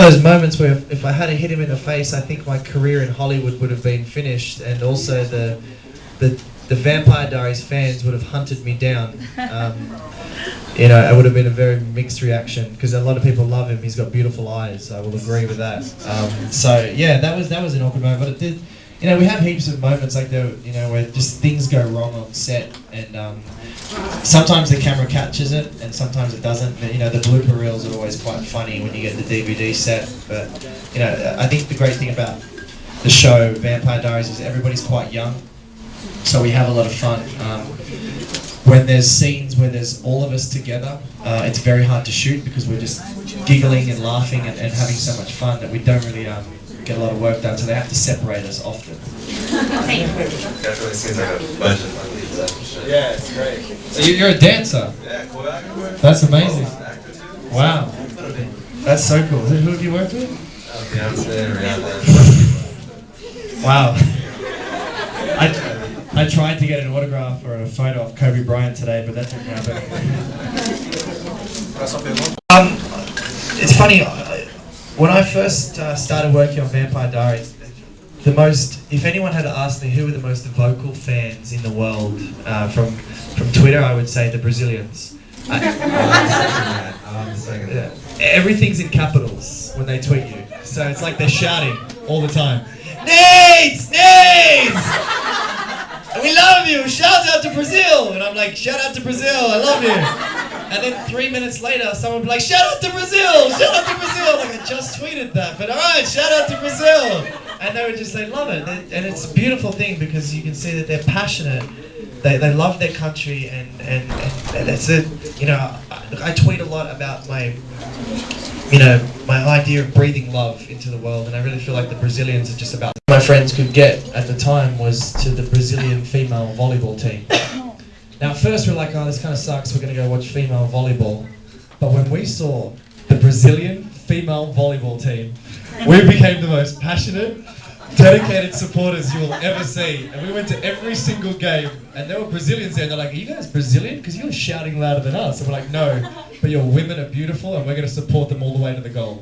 those moments where if I had hit him in the face, I think my career in Hollywood would have been finished, and also the Vampire Diaries fans would have hunted me down. You know, it would have been a very mixed reaction because a lot of people love him. He's got beautiful eyes. I will agree with that. So yeah, that was an awkward moment, but it did. You know, we have heaps of moments like that. You know, where just things go wrong on set, and sometimes the camera catches it, and sometimes it doesn't. You know, the blooper reels are always quite funny when you get the DVD set. But you know, I think the great thing about the show Vampire Diaries is everybody's quite young, so we have a lot of fun. When there's scenes where there's all of us together, it's very hard to shoot because we're just giggling and laughing and having so much fun that we don't really get a lot of work done, so they have to separate us often. Definitely seems like a budget monthly production. Yeah, it's great. So you're a dancer? Yeah, cool. That's amazing. Wow. That's so cool. Who have you worked with? Beyonce, Rihanna. Wow. I tried to get an autograph or a photo of Kobe Bryant today, but that didn't happen. It's funny, when I first started working on Vampire Diaries, if anyone had asked me who were the most vocal fans in the world from Twitter, I would say the Brazilians. Everything's in capitals when they tweet you, so it's like they're shouting all the time. Nades! Nades! We love you! Shout out to Brazil! And I'm like, shout out to Brazil, I love you! And then 3 minutes later, someone would be like, shout out to Brazil! Shout out to Brazil! Like, I just tweeted that, but alright, shout out to Brazil! And they would just, they love it. And it's a beautiful thing because you can see that they're passionate. They love their country, and that's it. You know, I tweet a lot about my idea of breathing love into the world, and I really feel like the Brazilians are just about my friends could get at the time was to the Brazilian female volleyball team. Now at first we're like, oh, this kind of sucks, we're going to go watch female volleyball. But when we saw the Brazilian female volleyball team, we became the most passionate, dedicated supporters you will ever see. And we went to every single game, and there were Brazilians there, and they're like, are you guys Brazilian? Because you're shouting louder than us. And we're like, no, but your women are beautiful, and we're going to support them all the way to the goal.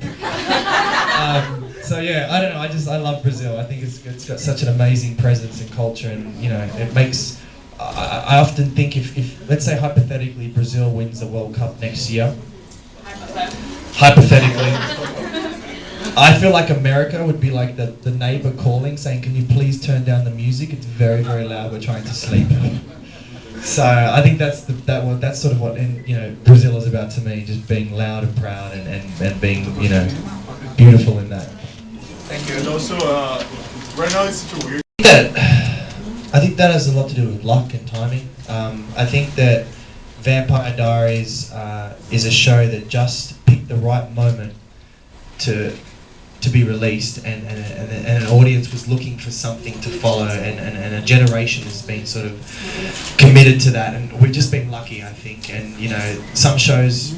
So yeah, I don't know, I love Brazil. I think it's got such an amazing presence and culture, and you know, it makes, I often think if let's say hypothetically Brazil wins the World Cup next year, hypothetically, I feel like America would be like the neighbor calling saying, can you please turn down the music? It's very, very loud, we're trying to sleep. So I think that's sort of what Brazil is about to me, just being loud and proud and being, you know, beautiful in that. Thank you. And also, right now it's such a weird. I think that has a lot to do with luck and timing. I think that Vampire Diaries is a show that just picked the right moment to be released, and an audience was looking for something to follow, and a generation has been sort of committed to that, and we've just been lucky, I think. And you know, some shows,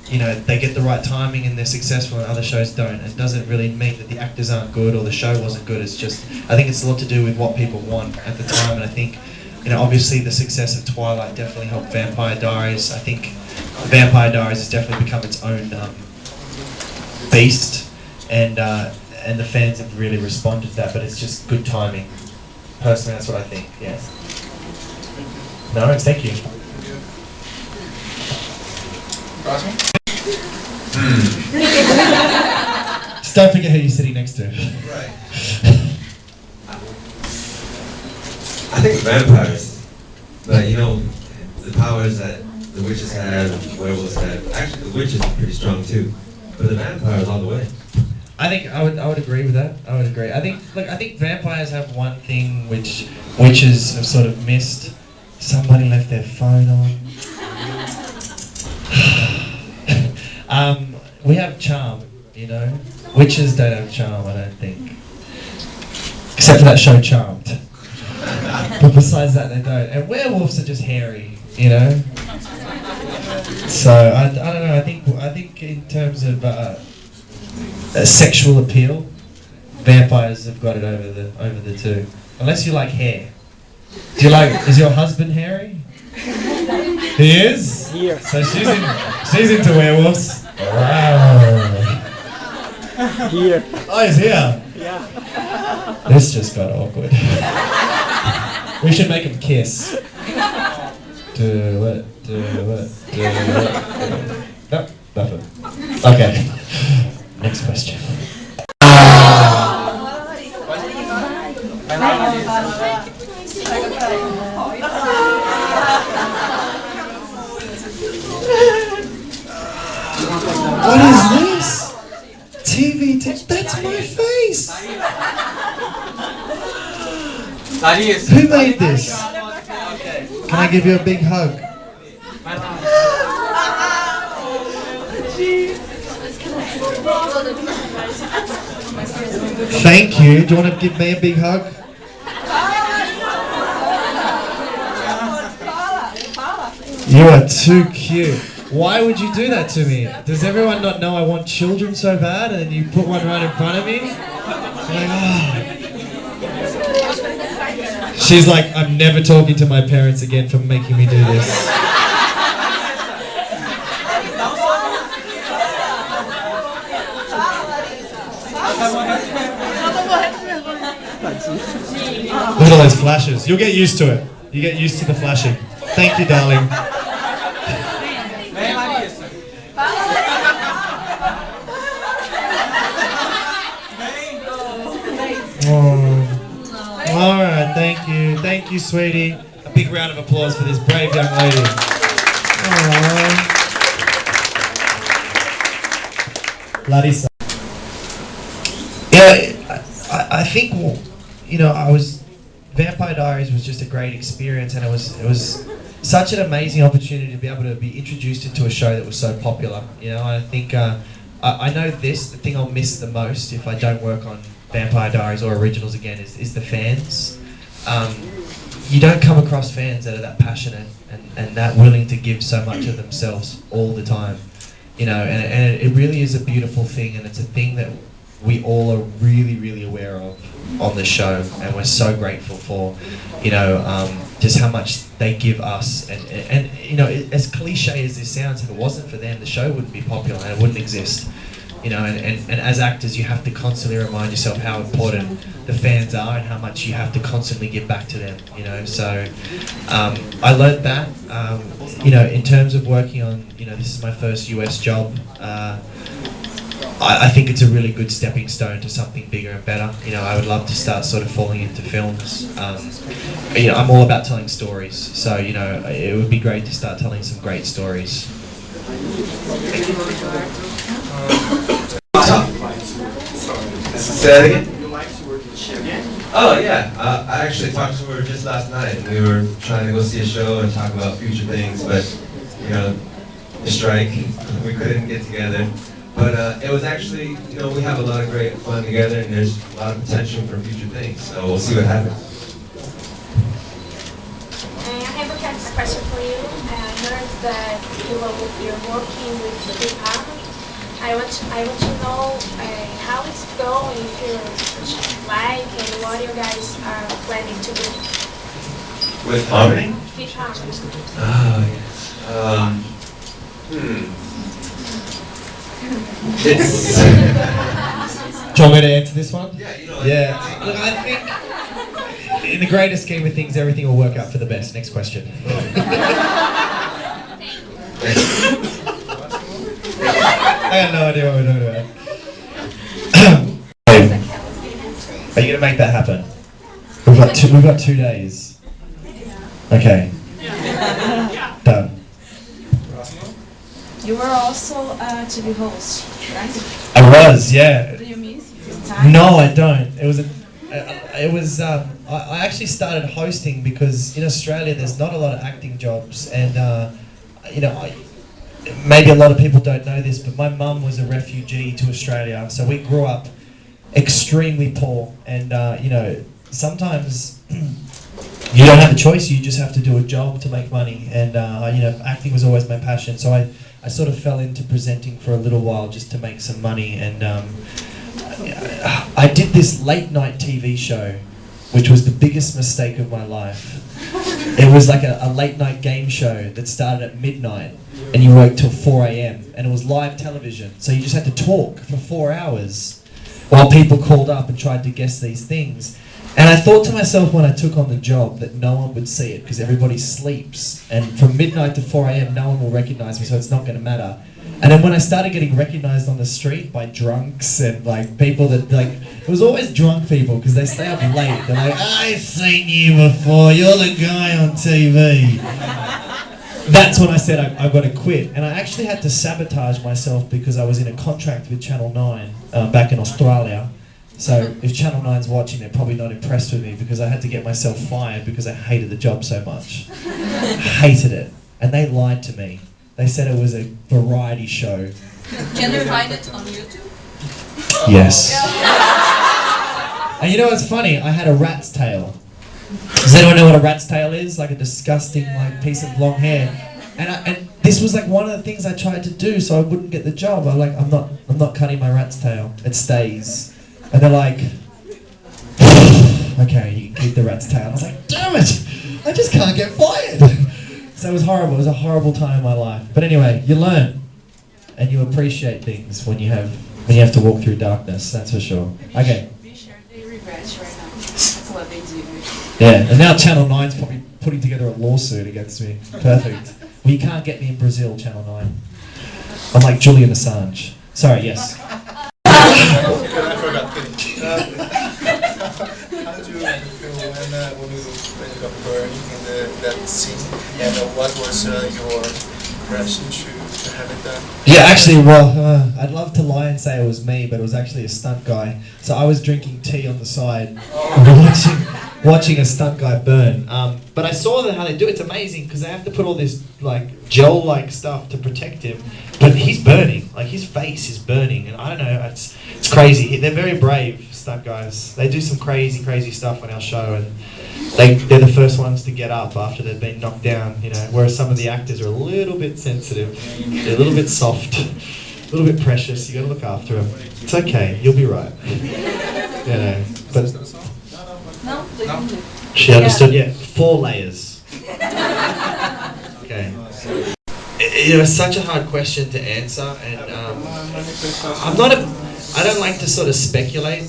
you know, they get the right timing and they're successful, and other shows don't. It doesn't really mean that the actors aren't good or the show wasn't good. It's just, I think it's a lot to do with what people want at the time, and I think, you know, obviously the success of Twilight definitely helped Vampire Diaries. I think Vampire Diaries has definitely become its own beast, and the fans have really responded to that, but it's just good timing. Personally, that's what I think, yeah. No, thank you. Awesome. Just don't forget who you're sitting next to. Right. I think vampires, but you know, the powers that the witches had, werewolves had. Actually, the witches are pretty strong too, but the vampires all the way. I think I would agree with that. I would agree. I think vampires have one thing which witches have sort of missed. Somebody left their phone on. We have charm, you know. Witches don't have charm, I don't think. Except for that show Charmed. But besides that, they don't. And werewolves are just hairy, you know. So I don't know. I think in terms of sexual appeal, vampires have got it over the two. Unless you like hair. Do you like? Is your husband hairy? He is? Yes. So she's into werewolves. Wow. Here. Oh, he's here. Yeah. This just got awkward. We should make him kiss. Do it, do it, do it. No, nothing. Okay. Next question. What is this? TV text. That's my face. Who made this? Can I give you a big hug? Thank you. Do you want to give me a big hug? You are too cute. Why would you do that to me? Does everyone not know I want children so bad and then you put one right in front of me? Like, oh. She's like, I'm never talking to my parents again for making me do this. Look at all those flashes. You'll get used to it. You get used to the flashing. Thank you, darling. Oh. All right, thank you, sweetie. A big round of applause for this brave young lady. Aww. Larissa. Yeah, I think, Vampire Diaries was just a great experience, and it was such an amazing opportunity to be able to be introduced into a show that was so popular. I think I know the thing I'll miss the most if I don't work on Vampire Diaries or originals again is the fans. You don't come across fans that are that passionate and that willing to give so much of themselves all the time. And it really is a beautiful thing, and it's a thing that we all are really, really aware of on the show, and we're so grateful for, just how much they give us. And as cliche as this sounds, if it wasn't for them, the show wouldn't be popular and it wouldn't exist. And as actors, you have to constantly remind yourself how important the fans are and how much you have to constantly give back to them. So I learned that. In terms of working on, this is my first US job. I think it's a really good stepping stone to something bigger and better. I would love to start sort of falling into films. I'm all about telling stories, so it would be great to start telling some great stories. Say that again? Oh yeah, I actually talked to her just last night, and we were trying to go see a show and talk about future things, but the strike, we couldn't get together. But it was actually, we have a lot of great fun together, and there's a lot of potential for future things, so we'll see what happens. I have a question for you. I heard that you're working with the department. I want to know how it's going, if you're like, and what you guys are planning to do. With harmony? Department. Oh, yes. Do you want me to answer this one? Yeah, Look, I think in the greater scheme of things, everything will work out for the best. Next question. I have no idea what we're talking about. Are you gonna make that happen? We've got 2 days. Okay. Done. You were also a TV host, right? I was, yeah. Do you miss this time? No, I don't. I actually started hosting because in Australia there's not a lot of acting jobs, and maybe a lot of people don't know this, but my mum was a refugee to Australia, so we grew up extremely poor, and sometimes you don't have a choice, you just have to do a job to make money, and acting was always my passion, so I sort of fell into presenting for a little while just to make some money, and I did this late night TV show, which was the biggest mistake of my life. It was like a late night game show that started at midnight and you worked till 4 a.m. and it was live television. So you just had to talk for 4 hours while people called up and tried to guess these things. And I thought to myself when I took on the job that no one would see it because everybody sleeps. And from midnight to 4 a.m. no one will recognize me, so it's not going to matter. And then when I started getting recognized on the street by drunks and like people that like, it was always drunk people because they stay up late. They're like, I've seen you before, you're the guy on TV. That's when I said I've got to quit. And I actually had to sabotage myself because I was in a contract with Channel 9 back in Australia. So if Channel 9's watching, they're probably not impressed with me because I had to get myself fired because I hated the job so much. Hated it. And they lied to me. They said it was a variety show. Can you find it on YouTube? Yes. And you know what's funny? I had a rat's tail. Does anyone know what a rat's tail is? Like a disgusting like piece of long hair. And this was like one of the things I tried to do so I wouldn't get the job. I'm like, I'm not cutting my rat's tail. It stays. And they're like, okay, you can keep the rat's tail. I was like, damn it! I just can't get fired. So it was horrible. It was a horrible time in my life. But anyway, you learn and you appreciate things when you have to walk through darkness. That's for sure. Okay. We share their regrets right now. That's what they do. Yeah, and now Channel 9's probably putting together a lawsuit against me. Perfect. Well, you can't get me in Brazil, Channel 9. I'm like Julian Assange. Sorry, yes. I forgot. How did you feel when you got burned in that scene? And what was your impression to have it done? Yeah, actually, well, I'd love to lie and say it was me, but it was actually a stunt guy. So I was drinking tea on the side, watching a stunt guy burn. But I saw how they do it. It's amazing because they have to put all this like gel-like stuff to protect him. But he's burning, like his face is burning, and I don't know, it's crazy. They're very brave, stunt guys. They do some crazy stuff on our show, and they're the first ones to get up after they've been knocked down, you know, whereas some of the actors are a little bit sensitive, they're a little bit soft, a little bit precious. You gotta look after them. It's okay, you'll be right. You know, but No, they didn't do. she understood, yeah, 4 layers. Okay. You know, it's such a hard question to answer, and I don't like to sort of speculate.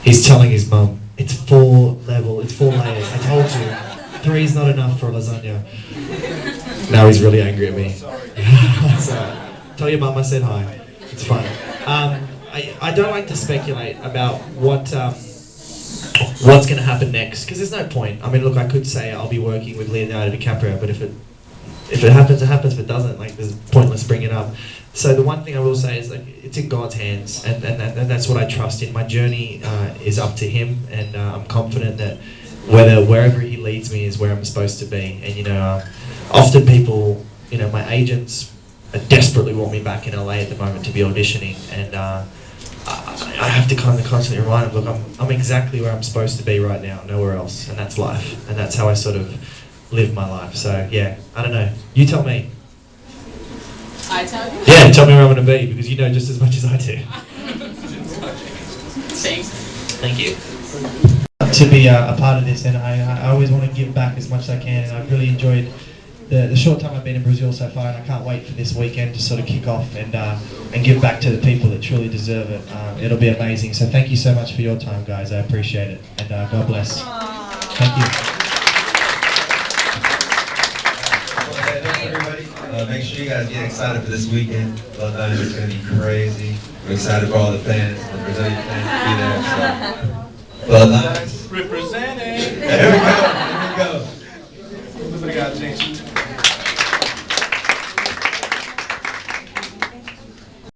He's telling his mum, it's 4 layers. I told you, 3 is not enough for a lasagna. Now he's really angry at me. So, tell your mum I said hi. It's fine. I don't like to speculate about what's going to happen next, because there's no point. I mean, look, I could say I'll be working with Leonardo DiCaprio, but if it happens, it happens. If it doesn't, like, there's pointless bringing it up. So the one thing I will say is, like, it's in God's hands, and that's what I trust in. My journey is up to Him, and I'm confident that wherever He leads me is where I'm supposed to be. And you know, often people, you know, my agents desperately want me back in LA at the moment to be auditioning, and I have to kind of constantly remind them, look, I'm exactly where I'm supposed to be right now, nowhere else, and that's life, and that's how I sort of live my life. So yeah, I don't know. You tell me. I tell you? Yeah, tell me where I'm going to be, because you know just as much as I do. Thanks. Thank you. To be a part of this, and I always want to give back as much as I can, and I've really enjoyed the short time I've been in Brazil so far, and I can't wait for this weekend to sort of kick off and give back to the people that truly deserve it. It'll be amazing. So thank you so much for your time, guys. I appreciate it, and God bless. Thank you. Make sure you guys get excited for this weekend. Well done, it's going to be crazy. We're excited for all the fans, the Brazilian fans to be there. So. Well done. Representing.